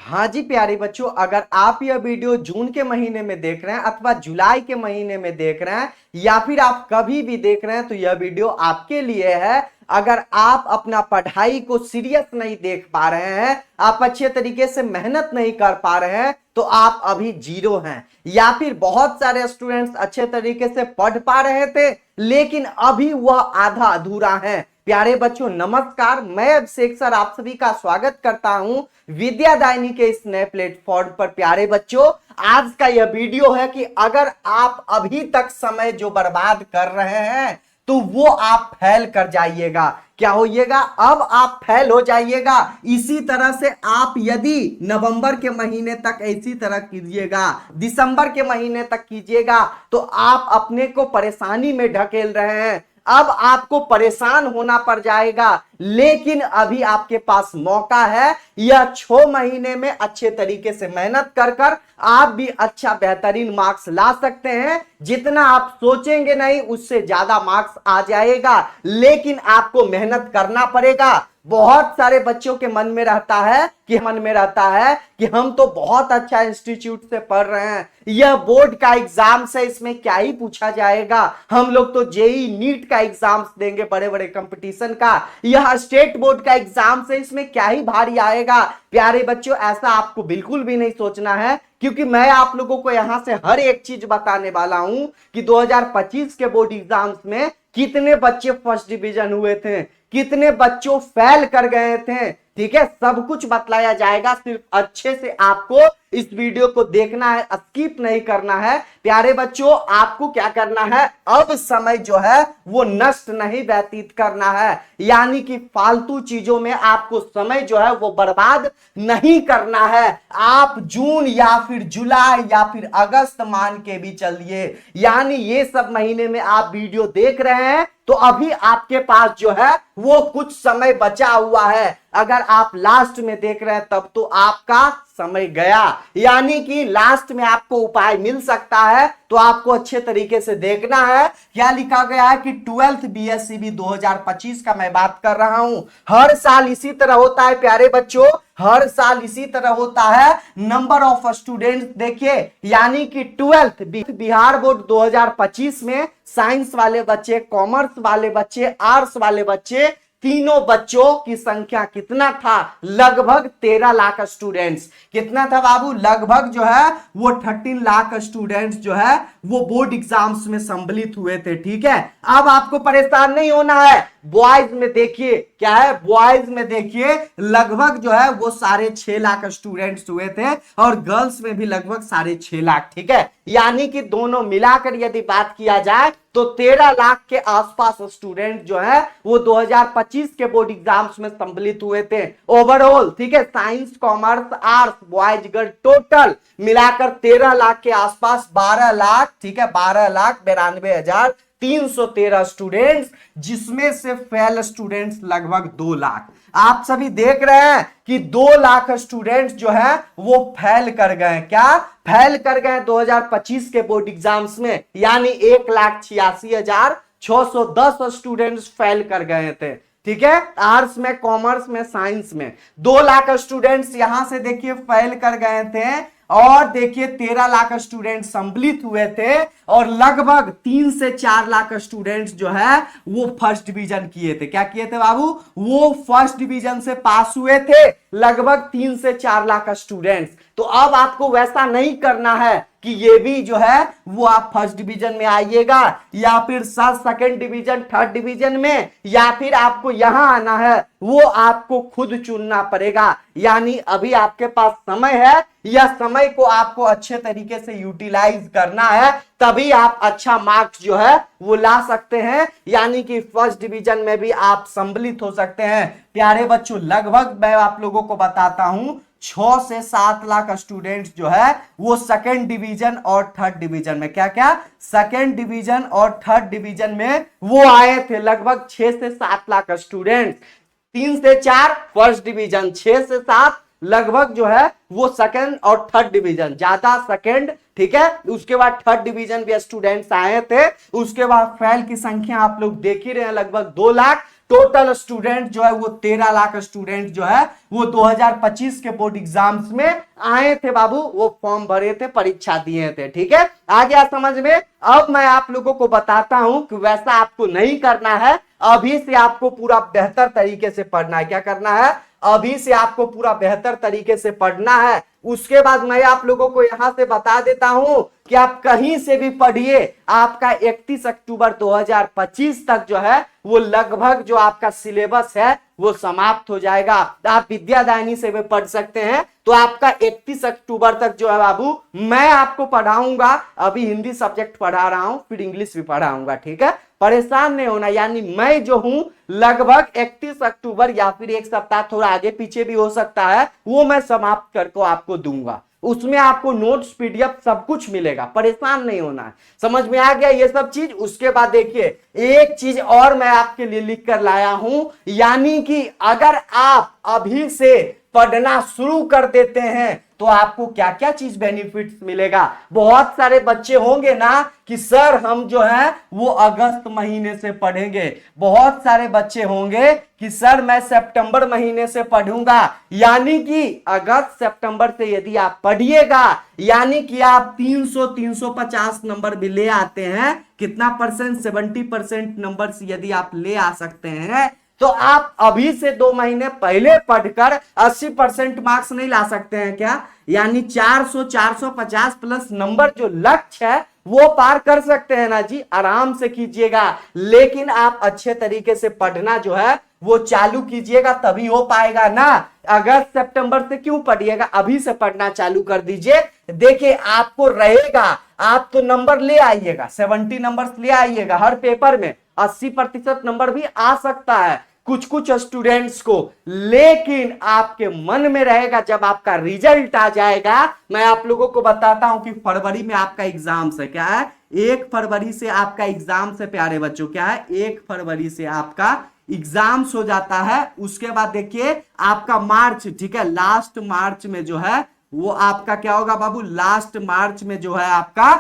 हाँ जी प्यारे बच्चों, अगर आप यह वीडियो जून के महीने में देख रहे हैं अथवा जुलाई के महीने में देख रहे हैं या फिर आप कभी भी देख रहे हैं तो यह वीडियो आपके लिए है। अगर आप अपना पढ़ाई को सीरियस नहीं देख पा रहे हैं, आप अच्छे तरीके से मेहनत नहीं कर पा रहे हैं, तो आप अभी जीरो हैं। या फिर बहुत सारे स्टूडेंट्स अच्छे तरीके से पढ़ पा रहे थे लेकिन अभी वह आधा अधूरा है। प्यारे बच्चों नमस्कार, मैं अभिषेक सर आप सभी का स्वागत करता हूं विद्यादायनी के इस नए प्लेटफॉर्म पर। प्यारे बच्चों, आज का यह वीडियो है कि अगर आप अभी तक समय जो बर्बाद कर रहे हैं तो वो आप फेल कर जाइएगा। क्या होइएगा? अब आप फेल हो जाइएगा। इसी तरह से आप यदि नवंबर के महीने तक इसी तरह कीजिएगा, दिसंबर के महीने तक कीजिएगा, तो आप अपने को परेशानी में ढकेल रहे हैं। अब आपको परेशान होना पड़ जाएगा, लेकिन अभी आपके पास मौका है। यह 6 महीने में अच्छे तरीके से मेहनत कर आप भी अच्छा बेहतरीन मार्क्स ला सकते हैं। जितना आप सोचेंगे नहीं उससे ज्यादा मार्क्स आ जाएगा, लेकिन आपको मेहनत करना पड़ेगा। बहुत सारे बच्चों के मन में रहता है कि हम तो बहुत अच्छा इंस्टीट्यूट से पढ़ रहे हैं, यह बोर्ड का एग्जाम से इसमें क्या ही पूछा जाएगा, हम लोग तो जेई नीट का एग्जाम देंगे, बड़े बड़े कंपटीशन का, यह स्टेट बोर्ड का एग्जाम से इसमें क्या ही भारी आएगा। प्यारे बच्चों, ऐसा आपको बिल्कुल भी नहीं सोचना है, क्योंकि मैं आप लोगों को यहां से हर एक चीज बताने वाला हूं कि 2025 के बोर्ड एग्जाम्स में कितने बच्चे फर्स्ट डिवीजन हुए थे, कितने बच्चों फेल कर गए थे। ठीक है, सब कुछ बतलाया जाएगा। सिर्फ अच्छे से आपको इस वीडियो को देखना है, स्किप नहीं करना है। प्यारे बच्चों, आपको क्या करना है, अब समय जो है वो नष्ट नहीं व्यतीत करना है, यानी कि फालतू चीजों में आपको समय जो है वो बर्बाद नहीं करना है। आप जून या फिर जुलाई या फिर अगस्त मान के भी चलिए, यानी ये सब महीने में आप वीडियो देख रहे हैं तो अभी आपके पास जो है वो कुछ समय बचा हुआ है। अगर आप लास्ट में देख रहे हैं तब तो आपका समय गया, यानी कि लास्ट में आपको उपाय मिल सकता है, तो आपको अच्छे तरीके से देखना है। क्या लिखा गया है कि 12th बीएससीबी 2025 का मैं बात कर रहा हूं। हर साल इसी तरह होता है प्यारे बच्चों, हर साल इसी तरह होता है। नंबर ऑफ स्टूडेंट्स देखिए, यानी कि 12th बिहार बोर्ड 2025 में साइंस वाले बच्चे, कॉमर्स वाले बच्चे, आर्ट्स वाले बच्चे, तीनों बच्चों की संख्या कितना था? लगभग 13 लाख स्टूडेंट्स। कितना था बाबू? लगभग जो है वो 13 लाख स्टूडेंट्स जो है वो बोर्ड एग्जाम्स में सम्मिलित हुए थे। ठीक है, अब आपको परेशान नहीं होना है। बॉयज में देखिए क्या है, बॉयज में देखिए लगभग जो है वो 6.5 लाख स्टूडेंट्स हुए थे और गर्ल्स में भी लगभग 6.5 लाख। ठीक है, यानी कि दोनों मिलाकर यदि बात किया जाए तो 13 लाख के आसपास स्टूडेंट जो है वो 2025 के बोर्ड एग्जाम्स में सम्मिलित हुए थे ओवरऑल। ठीक है, science, commerce, arts, boys girl total मिलाकर 13 लाख के आसपास, 12 लाख, ठीक है, 12,92,313 स्टूडेंट्स, जिसमें से फेल स्टूडेंट्स लगभग 2 लाख। आप सभी देख रहे हैं कि 2 लाख स्टूडेंट्स जो है वो फेल कर गए। क्या फेल कर गए 2025 के बोर्ड एग्जाम्स में, यानी 1,86,610 स्टूडेंट्स फेल कर गए थे। ठीक है, आर्ट्स में, कॉमर्स में, साइंस में 2 लाख स्टूडेंट्स यहां से देखिए फेल कर गए थे, और देखिए 13 लाख स्टूडेंट सम्मिलित हुए थे, और लगभग 3 से 4 लाख स्टूडेंट्स जो है वो फर्स्ट डिवीजन किए थे। क्या किए थे बाबू? वो फर्स्ट डिवीजन से पास हुए थे, लगभग 3 से 4 लाख स्टूडेंट्स। तो अब आपको वैसा नहीं करना है कि ये भी जो है वो आप फर्स्ट डिवीजन में आइएगा, या फिर सेकंड डिवीजन, थर्ड डिवीजन में, या फिर आपको यहां आना है, वो आपको खुद चुनना पड़ेगा। यानी अभी आपके पास समय है, यह समय को आपको अच्छे तरीके से यूटिलाइज करना है, तभी आप अच्छा मार्क्स जो है वो ला सकते हैं, यानी कि फर्स्ट डिवीजन में भी आप सम्मिलित हो सकते हैं। प्यारे बच्चों, लगभग मैं आप लोगों को बताता हूं 6 से 7 लाख स्टूडेंट्स जो है वो सेकंड डिवीजन और थर्ड डिवीजन में, क्या सेकंड डिवीजन और थर्ड डिवीजन में वो आए थे। लगभग 6 से 7 लाख स्टूडेंट्स, 3 से 4 फर्स्ट डिवीजन, 6 से 7 लगभग जो है वो सेकंड और थर्ड डिवीजन, ज्यादा सेकंड। ठीक है, उसके बाद थर्ड डिवीजन भी स्टूडेंट्स आए थे। उसके बाद फेल की संख्या आप लोग देख ही रहे हैं, लगभग 2 लाख। टोटल स्टूडेंट जो है वो 13 लाख स्टूडेंट जो है वो 2025 के बोर्ड एग्जाम्स में आए थे बाबू, वो फॉर्म भरे थे, परीक्षा दिए थे। ठीक है, आ गया समझ में। अब मैं आप लोगों को बताता हूं कि वैसा आपको नहीं करना है, अभी से आपको पूरा बेहतर तरीके से पढ़ना है। क्या करना है? अभी से आपको पूरा बेहतर तरीके से पढ़ना है। उसके बाद मैं आप लोगों को यहां से बता देता हूं कि आप कहीं से भी पढ़िए, आपका 31 अक्टूबर 2025 तक जो है वो लगभग जो आपका सिलेबस है वो समाप्त हो जाएगा। आप विद्यादायनी से भी पढ़ सकते हैं। तो आपका 31 अक्टूबर तक जो है बाबू मैं आपको पढ़ाऊंगा। अभी हिंदी सब्जेक्ट पढ़ा रहा हूं, फिर इंग्लिश भी पढ़ाऊंगा। ठीक है, परेशान नहीं होना। यानी मैं जो हूं लगभग 31 अक्टूबर या फिर एक सप्ताह थोड़ा आगे पीछे भी हो सकता है, वो मैं समाप्त करके आपको दूंगा। उसमें आपको नोट्स, पीडीएफ सब कुछ मिलेगा, परेशान नहीं होना है। समझ में आ गया ये सब चीज? उसके बाद देखिए एक चीज और मैं आपके लिए लिख कर लाया हूं, यानी कि अगर आप अभी से पढ़ना शुरू कर देते हैं तो आपको क्या क्या चीज बेनिफिट्स मिलेगा। बहुत सारे बच्चे होंगे ना कि सर हम जो है वो अगस्त महीने से पढ़ेंगे, बहुत सारे बच्चे होंगे कि सर मैं सितंबर महीने से पढ़ूंगा। यानी कि अगस्त सितंबर से यदि आप पढ़िएगा, यानी कि आप 300-350 नंबर भी ले आते हैं, कितना परसेंट? 70% नंबर यदि आप ले आ सकते हैं तो आप अभी से 2 महीने पहले पढ़कर 80% मार्क्स नहीं ला सकते हैं क्या? यानी 400-450 प्लस नंबर जो लक्ष्य है वो पार कर सकते हैं ना जी। आराम से कीजिएगा, लेकिन आप अच्छे तरीके से पढ़ना जो है वो चालू कीजिएगा, तभी हो पाएगा ना। अगस्त सितंबर से क्यों पढ़िएगा, अभी से पढ़ना चालू कर दीजिए। देखिए आपको रहेगा, आप तो नंबर ले आइएगा, 70 नंबर ले आइएगा हर पेपर में, 80% नंबर भी आ सकता है कुछ कुछ स्टूडेंट्स को, लेकिन आपके मन में रहेगा जब आपका रिजल्ट आ जाएगा। मैं आप लोगों को बताता हूं कि फरवरी में आपका एग्जाम है। क्या है? 1 फरवरी से आपका एग्जाम से प्यारे बच्चों, क्या है? 1 फरवरी से आपका एग्जाम्स हो जाता है। उसके बाद देखिए आपका मार्च, ठीक है, लास्ट मार्च में जो है वो आपका क्या होगा बाबू? लास्ट मार्च में जो है आपका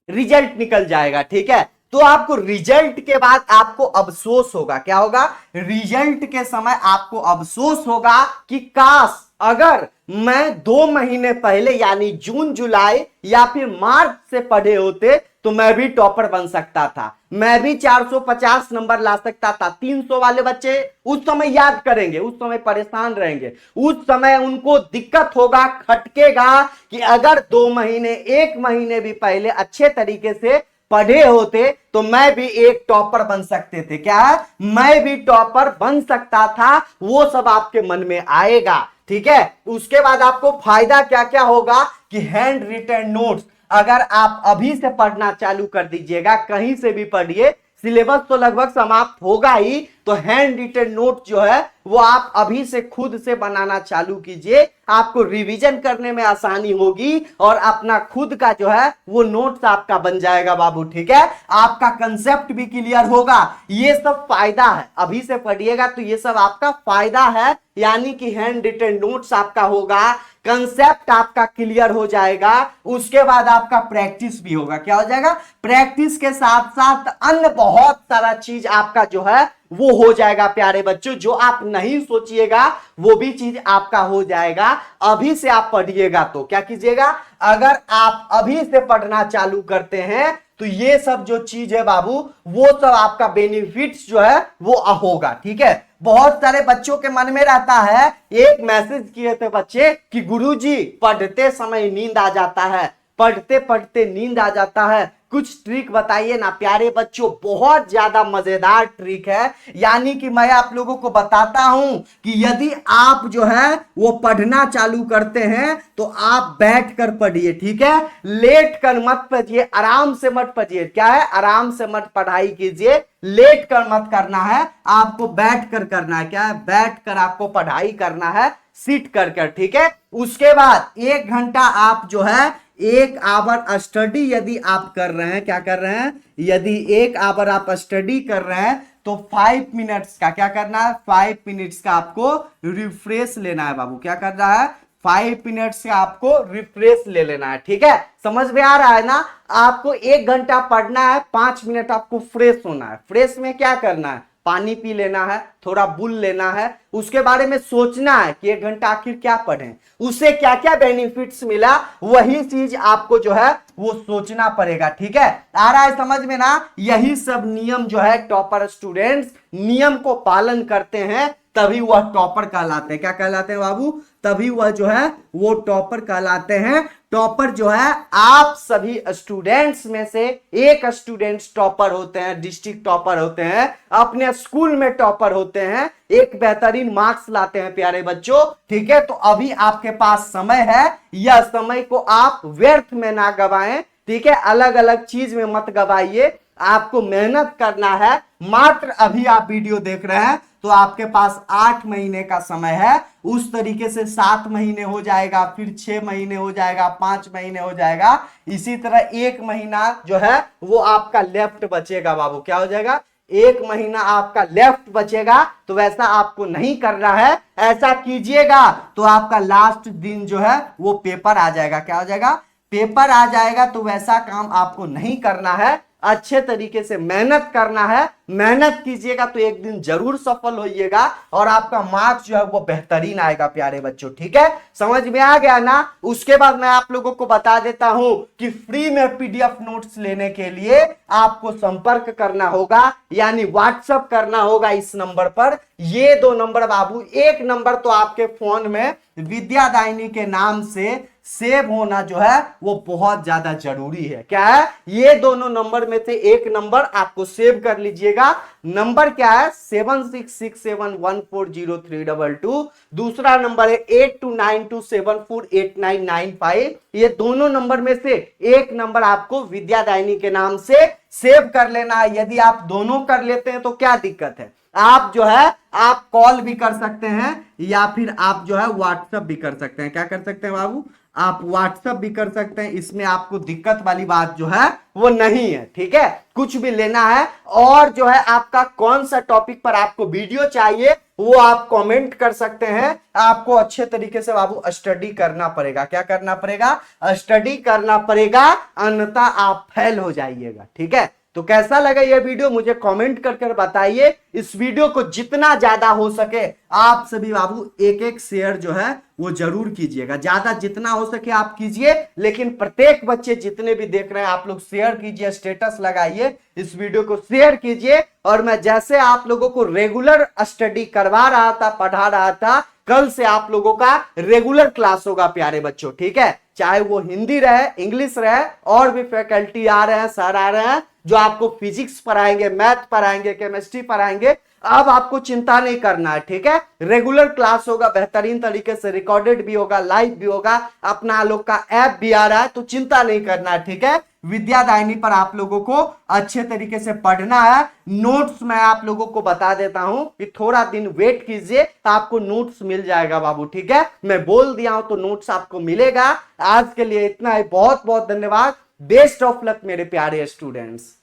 रिजल्ट निकल जाएगा। ठीक है, तो आपको रिजल्ट के बाद आपको अफसोस होगा। क्या होगा? रिजल्ट के समय आपको अफसोस होगा कि काश अगर मैं 2 महीने पहले यानी जून, जुलाई या फिर मार्च से पढ़े होते तो मैं भी टॉपर बन सकता था, मैं भी 450 नंबर ला सकता था। 300 वाले बच्चे उस समय याद करेंगे, उस समय परेशान रहेंगे, उस समय उनको दिक्कत होगा, खटकेगा कि अगर 2 महीने, 1 महीने भी पहले अच्छे तरीके से पढ़े होते तो मैं भी एक टॉपर बन सकते थे। क्या है? मैं भी टॉपर बन सकता था। वो सब आपके मन में आएगा। ठीक है, उसके बाद आपको फायदा क्या क्या होगा कि हैंड रिटन नोट्स अगर आप अभी से पढ़ना चालू कर दीजिएगा, कहीं से भी पढ़िए, सिलेबस तो लगभग समाप्त होगा ही, तो हैंड रिटन नोट जो है वो आप अभी से खुद से बनाना चालू कीजिए। आपको रिवीजन करने में आसानी होगी और अपना खुद का जो है वो नोट्स आपका बन जाएगा बाबू। ठीक है, आपका कंसेप्ट भी क्लियर होगा। ये सब फायदा है, अभी से पढ़िएगा तो ये सब आपका फायदा है। यानी कि हैंड रिटन नोट्स आपका होगा, कंसेप्ट आपका क्लियर हो जाएगा। उसके बाद आपका प्रैक्टिस भी होगा। क्या हो जाएगा? प्रैक्टिस के साथ साथ अन्य बहुत सारा चीज आपका जो है वो हो जाएगा प्यारे बच्चों। जो आप नहीं सोचिएगा वो भी चीज आपका हो जाएगा अभी से आप पढ़िएगा तो। क्या कीजिएगा? अगर आप अभी से पढ़ना चालू करते हैं तो ये सब जो चीज है बाबू वो सब आपका बेनिफिट्स जो है वो होगा। ठीक है, बहुत सारे बच्चों के मन में रहता है, एक मैसेज किए थे बच्चे कि गुरुजी पढ़ते समय नींद आ जाता है, पढ़ते पढ़ते नींद आ जाता है, कुछ ट्रिक बताइए ना। प्यारे बच्चों बहुत ज्यादा मजेदार ट्रिक है। यानी कि मैं आप लोगों को बताता हूं कि यदि आप जो है वो पढ़ना चालू करते हैं तो आप बैठ कर पढ़िए। ठीक है, लेट कर मत पढ़िए, आराम से मत पढ़िए। क्या है? आराम से मत पढ़ाई कीजिए, लेट कर मत करना है, आपको बैठ कर करना है। क्या है? बैठ कर आपको पढ़ाई करना है, सिट कर कर। ठीक है, उसके बाद 1 घंटा आप जो है 1 आवर स्टडी यदि आप कर रहे हैं, क्या कर रहे हैं? यदि 1 आवर आप स्टडी कर रहे हैं तो 5 मिनट्स का क्या करना है? 5 मिनट्स का आपको रिफ्रेश लेना है बाबू। क्या कर रहा है? 5 मिनट्स से आपको रिफ्रेश ले लेना है। ठीक है, समझ में आ रहा है ना? आपको 1 घंटा पढ़ना है, 5 मिनट आपको फ्रेश होना है। फ्रेश में क्या करना है? पानी पी लेना है, थोड़ा बुल लेना है, उसके बारे में सोचना है कि 1 घंटा आखिर क्या पढ़ें, उससे क्या क्या बेनिफिट्स मिला, वही चीज आपको जो है वो सोचना पड़ेगा। ठीक है, आ रहा है समझ में ना? यही सब नियम जो है टॉपर स्टूडेंट्स नियम को पालन करते हैं, तभी वह टॉपर कहलाते हैं। क्या कहलाते हैं बाबू? तभी वह जो है वो टॉपर कहलाते हैं। टॉपर जो है आप सभी स्टूडेंट्स में से एक स्टूडेंट्स टॉपर होते हैं, डिस्ट्रिक्ट टॉपर होते हैं, अपने स्कूल में टॉपर होते हैं, एक बेहतरीन मार्क्स लाते हैं प्यारे बच्चों। ठीक है, तो अभी आपके पास समय है, यह समय को आप व्यर्थ में ना गवाएं। ठीक है, अलग अलग चीज में मत गवाइए, आपको मेहनत करना है। मात्र अभी आप वीडियो देख रहे हैं तो आपके पास 8 महीने का समय है, उस तरीके से 7 महीने हो जाएगा, फिर 6 महीने हो जाएगा, 5 महीने हो जाएगा, इसी तरह 1 महीना जो है वो आपका लेफ्ट बचेगा बाबू। क्या हो जाएगा? 1 महीना आपका लेफ्ट बचेगा। तो वैसा आपको नहीं करना है, ऐसा कीजिएगा तो आपका लास्ट दिन जो है वो पेपर आ जाएगा। क्या हो जाएगा? पेपर आ जाएगा। तो वैसा काम आपको नहीं करना है, अच्छे तरीके से मेहनत करना है। मेहनत कीजिएगा तो एक दिन जरूर सफल होइएगा और आपका मार्क्स जो है वो बेहतरीन आएगा प्यारे बच्चों। ठीक है, समझ में आ गया ना? उसके बाद मैं आप लोगों को बता देता हूं कि फ्री में पीडीएफ नोट्स लेने के लिए आपको संपर्क करना होगा, यानी व्हाट्सएप करना होगा इस नंबर पर। ये 2 नंबर बाबू, एक नंबर तो आपके फोन में विद्यादायिनी के नाम से सेव होना जो है वो बहुत ज्यादा जरूरी है। क्या है? ये दोनों नंबर में से एक नंबर आपको सेव कर लीजिएगा। नंबर क्या है? 7667140322। दूसरा नंबर है 8292748995। ये दोनों नंबर में से एक नंबर आपको विद्यादायिनी के नाम से सेव कर लेना है। यदि आप दोनों कर लेते हैं तो क्या दिक्कत है? आप जो है आप कॉल भी कर सकते हैं या फिर आप जो है व्हाट्सएप भी कर सकते हैं। क्या कर सकते हैं बाबू? आप व्हाट्सएप भी कर सकते हैं, इसमें आपको दिक्कत वाली बात जो है वो नहीं है। ठीक है, कुछ भी लेना है और जो है आपका कौन सा टॉपिक पर आपको वीडियो चाहिए वो आप कमेंट कर सकते हैं। आपको अच्छे तरीके से बाबू स्टडी करना पड़ेगा। क्या करना पड़ेगा? स्टडी करना पड़ेगा, अन्यथा आप फेल हो जाइएगा। ठीक है, तो कैसा लगा ये वीडियो मुझे कमेंट कर बताइए। इस वीडियो को जितना ज्यादा हो सके आप सभी बाबू एक एक शेयर जो है वो जरूर कीजिएगा, ज्यादा जितना हो सके आप कीजिए, लेकिन प्रत्येक बच्चे जितने भी देख रहे हैं आप लोग शेयर कीजिए, स्टेटस लगाइए, इस वीडियो को शेयर कीजिए। और मैं जैसे आप लोगों को रेगुलर स्टडी करवा रहा था, पढ़ा रहा था, कल से आप लोगों का रेगुलर क्लास होगा प्यारे बच्चों। ठीक है, चाहे वो हिंदी रहे, इंग्लिश रहे, और भी फैकल्टी आ रहे हैं, सर आ रहे हैं जो आपको फिजिक्स पढ़ाएंगे, मैथ पढ़ाएंगे, केमिस्ट्री पढ़ाएंगे। अब आपको चिंता नहीं करना है। ठीक है, रेगुलर क्लास होगा, बेहतरीन तरीके से रिकॉर्डेड भी होगा, लाइव भी होगा, अपना लोग का ऐप भी आ रहा है, तो चिंता नहीं करना है। ठीक है, विद्यादायिनी पर आप लोगों को अच्छे तरीके से पढ़ना है। नोट्स मैं आप लोगों को बता देता हूं कि थोड़ा दिन वेट कीजिए, आपको नोट्स मिल जाएगा बाबू। ठीक है, मैं बोल दिया हूं तो नोट्स आपको मिलेगा। आज के लिए इतना ही, बहुत बहुत धन्यवाद। बेस्ट ऑफ लक मेरे प्यारे स्टूडेंट्स।